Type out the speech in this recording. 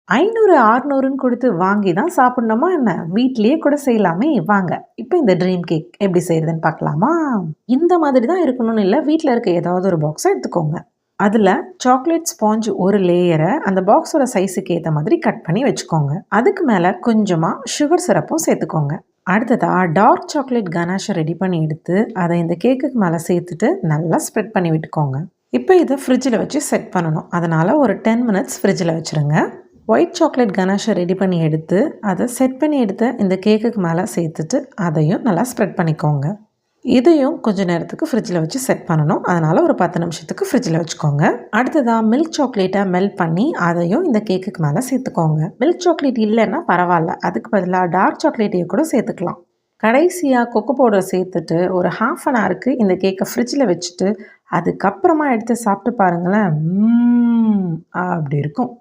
500, 600ன்னு குடுத்து வாங்கி தான் சாப்பிடணுமா என்ன? வீட்லயே கூட செய்யலாமே! வாங்க. இப்ப இந்த ட்ரீம் கேக் எப்படி செய்றதுன்னு பார்க்கலாமா? இந்த மாதிரி தான் இருக்கணும்னு இல்ல. வீட்ல இருக்க ஏதாவது ஒரு பாக்ஸ எடுத்துக்கோங்க. அதுல சாக்லேட் ஸ்பாஞ்ச் ஒரு லேயர அந்த பாக்ஸோட சைஸுக்கு ஏத்த மாதிரி கட் பண்ணி வச்சுக்கோங்க. அதுக்கு மேல கொஞ்சமா சுகர் சிரப்பும் சேர்த்துக்கோங்க. அடுத்ததா டார்க் சாக்லேட் கனாஷ ரெடி பண்ணி எடுத்து, அத இந்த கேக்குக்கு மேல சேர்த்துட்டு நல்லா ஸ்ப்ரெட் பண்ணி விட்டுக்கோங்க. இப்ப இத ஃப்ரிட்ஜ்ல வச்சு செட் பண்ணணும். அதனால ஒரு 10 மினிட்ஸ் ஃப்ரிட்ஜ்ல வச்சுருங்க. ஒயிட் சாக்லேட் கனாஷை ரெடி பண்ணி எடுத்து அதை செட் பண்ணி எடுத்த இந்த கேக்குக்கு மேலே சேர்த்துட்டு அதையும் நல்லா ஸ்ப்ரெட் பண்ணிக்கோங்க. இதையும் கொஞ்சம் நேரத்துக்கு ஃப்ரிட்ஜில் வச்சு செட் பண்ணணும். அதனால் ஒரு 10 நிமிஷத்துக்கு ஃப்ரிட்ஜில் வச்சுக்கோங்க. அடுத்ததாக மில்க் சாக்லேட்டை மெல்ட் பண்ணி அதையும் இந்த கேக்குக்கு மேலே சேர்த்துக்கோங்க. மில்க் சாக்லேட் இல்லைன்னா பரவாயில்ல, அதுக்கு பதிலாக டார்க் சாக்லேட்டையும் கூட சேர்த்துக்கலாம். கடைசியாக கொக்கோ பவுடர் சேர்த்துட்டு ஒரு ½ அன் ஹவருக்கு இந்த கேக்கை ஃப்ரிட்ஜில் வச்சுட்டு அதுக்கப்புறமா எடுத்து சாப்பிட்டு பாருங்களேன். அப்படி இருக்கும்.